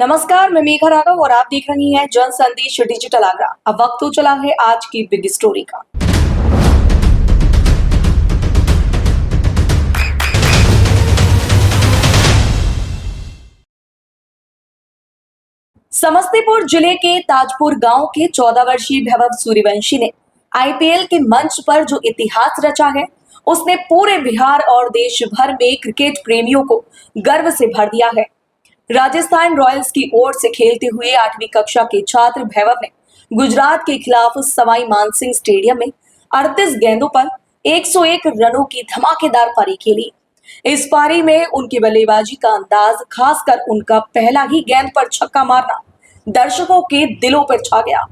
नमस्कार, मैं मेघा राघव और आप देख रही हैं जन संदेश डिजिटल आगरा। अब वक्त तो चला है आज की बिग स्टोरी का। समस्तीपुर जिले के ताजपुर गांव के 14 वर्षीय वैभव सूर्यवंशी ने आईपीएल के मंच पर जो इतिहास रचा है, उसने पूरे बिहार और देश भर में क्रिकेट प्रेमियों को गर्व से भर दिया है। राजस्थान रॉयल्स की ओर से खेलते हुए 8वीं कक्षा के छात्र वैभव ने गुजरात के खिलाफ सवाई मानसिंह स्टेडियम में 38 गेंदों पर 101 रनों की धमाकेदार पारी खेली। इस पारी में उनकी बल्लेबाजी का अंदाज, खासकर उनका पहला ही गेंद पर छक्का मारना, दर्शकों के दिलों पर छा गया।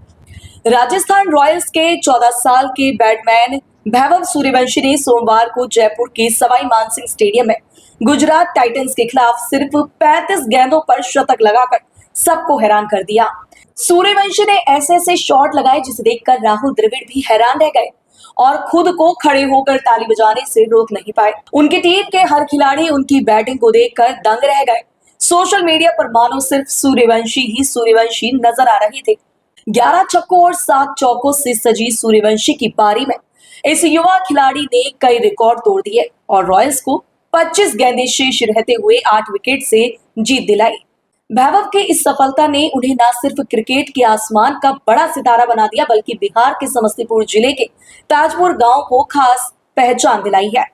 राजस्थान रॉयल्स के 14 साल के बैट्समैन वैभव सूर्यवंशी ने सोमवार को जयपुर के सवाई मानसिंह स्टेडियम में गुजरात टाइटंस के खिलाफ सिर्फ 35 गेंदों पर शतक लगाकर सबको हैरान कर दिया। सूर्यवंशी ने ऐसे शॉट लगाए जिसे देखकर राहुल द्रविड़ भी हैरान रह गए और खुद को खड़े होकर ताली बजाने से रोक नहीं पाए। उनकी टीम के हर खिलाड़ी उनकी बैटिंग को देखकर दंग रह गए। सोशल मीडिया पर मानो सिर्फ सूर्यवंशी ही सूर्यवंशी नजर आ रहे थे। 11 छक्कों और 7 चौकों से सजी सूर्यवंशी की पारी में इस युवा खिलाड़ी ने कई रिकॉर्ड तोड़ दिए और रॉयल्स को 25 गेंदें शेष रहते हुए 8 विकेट से जीत दिलाई। वैभव की इस सफलता ने उन्हें न सिर्फ क्रिकेट के आसमान का बड़ा सितारा बना दिया, बल्कि बिहार के समस्तीपुर जिले के ताजपुर गांव को खास पहचान दिलाई है।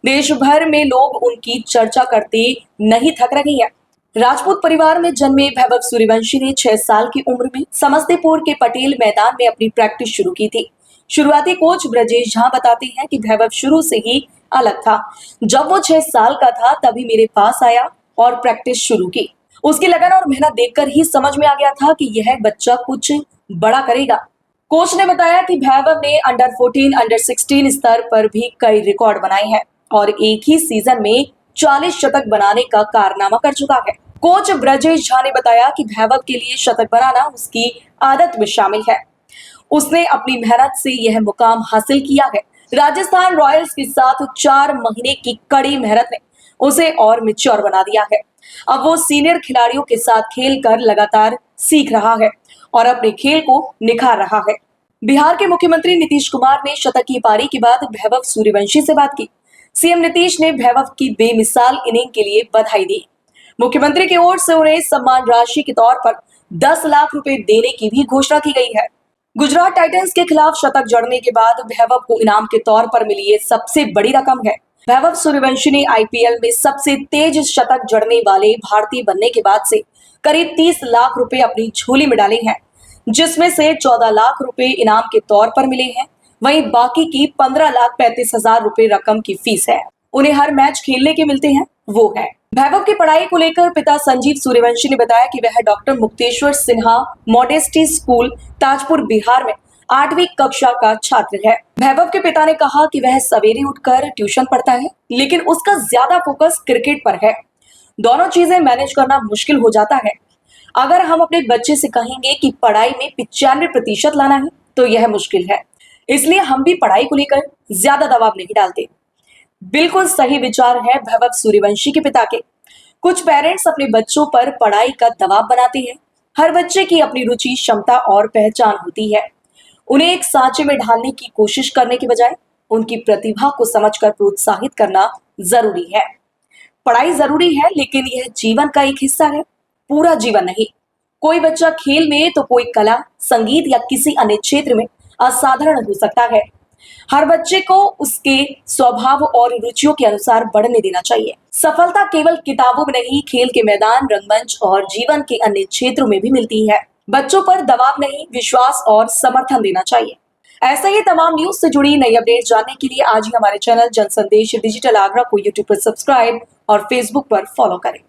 देश भर में लोग उनकी चर्चा करते नहीं थक रहे हैं। राजपूत परिवार में जन्मे वैभव सूर्यवंशी ने 6 साल की उम्र में समस्तीपुर के पटेल मैदान में अपनी प्रैक्टिस शुरू की थी। शुरुआती कोच ब्रजेश झा बताते हैं कि वैभव शुरू से ही अलग था। जब वो 6 साल का था तभी मेरे पास आया और प्रैक्टिस शुरू की। उसकी लगन और मेहनत देखकर ही समझ में आ गया था कि यह बच्चा कुछ बड़ा करेगा। कोच ने बताया कि वैभव ने अंडर 14, अंडर 16 स्तर पर भी कई रिकॉर्ड बनाए हैं और एक ही सीजन में 40 शतक बनाने का कारनामा कर चुका है। कोच ब्रजेश झा ने बताया कि वैभव के लिए शतक बनाना उसकी आदत में शामिल है। उसने अपनी मेहनत से यह मुकाम हासिल किया है। राजस्थान रॉयल्स के साथ 4 महीने की कड़ी मेहनत ने उसे और मैच्योर बना दिया है। अब वो सीनियर खिलाड़ियों के साथ खेलकर लगातार सीख रहा है और अपने खेल को निखार रहा है। बिहार के मुख्यमंत्री नीतीश कुमार ने शतक की पारी के बाद वैभव सूर्यवंशी से बात की। सीएम नीतीश ने वैभव की बेमिसाल इनिंग के लिए बधाई दी। मुख्यमंत्री की ओर से उन्हें सम्मान राशि के तौर पर 10 लाख रुपए देने की भी घोषणा की गई है। गुजरात टाइटंस के खिलाफ शतक जड़ने के बाद वैभव को इनाम के तौर पर मिली ये सबसे बड़ी रकम है। वैभव सूर्यवंशी ने आईपीएल में सबसे तेज शतक जड़ने वाले भारतीय बनने के बाद से करीब 30 लाख रुपए अपनी झोली में डाले हैं, जिसमें से 14 लाख रुपए इनाम के तौर पर मिले हैं। वहीं बाकी की 15,35,000 रुपए रकम की फीस है, उन्हें हर मैच खेलने के मिलते हैं, वो है। वैभव की पढ़ाई को लेकर पिता संजीव सूर्यवंशी ने बताया कि वह doctor Mukteshwar Sinha modesty school Tajpur Bihar में 8वीं कक्षा का छात्र है। वैभव के पिता ने कहा कि वह सवेरे उठकर ट्यूशन पढ़ता है, लेकिन उसका ज्यादा फोकस क्रिकेट पर है। दोनों चीजें मैनेज करना मुश्किल हो जाता है। अगर हम अपने बच्चे से कहेंगे कि पढ़ाई में 95% लाना है तो यह मुश्किल है, इसलिए हम भी पढ़ाई को लेकर ज्यादा दबाव नहीं डालते। बिल्कुल सही विचार है वैभव सूर्यवंशी के पिता के। कुछ पेरेंट्स अपने बच्चों पर पढ़ाई का दबाव बनाते हैं। हर बच्चे की अपनी रुचि, क्षमता और पहचान होती है। उन्हें एक सांचे में ढालने की कोशिश करने के बजाय उनकी प्रतिभा को समझकर प्रोत्साहित करना जरूरी है। पढ़ाई जरूरी है, लेकिन यह जीवन का एक हिस्सा है, पूरा जीवन नहीं। कोई बच्चा खेल में तो कोई कला, संगीत या किसी अन्य क्षेत्र में असाधारण हो सकता है। हर बच्चे को उसके स्वभाव और रुचियों के अनुसार बढ़ने देना चाहिए। सफलता केवल किताबों में नहीं, खेल के मैदान, रंगमंच और जीवन के अन्य क्षेत्रों में भी मिलती है। बच्चों पर दबाव नहीं, विश्वास और समर्थन देना चाहिए। ऐसे ही तमाम न्यूज से जुड़ी नई अपडेट जानने के लिए आज ही हमारे चैनल जन संदेश डिजिटल आगरा को यूट्यूब पर सब्सक्राइब और फेसबुक पर फॉलो करें।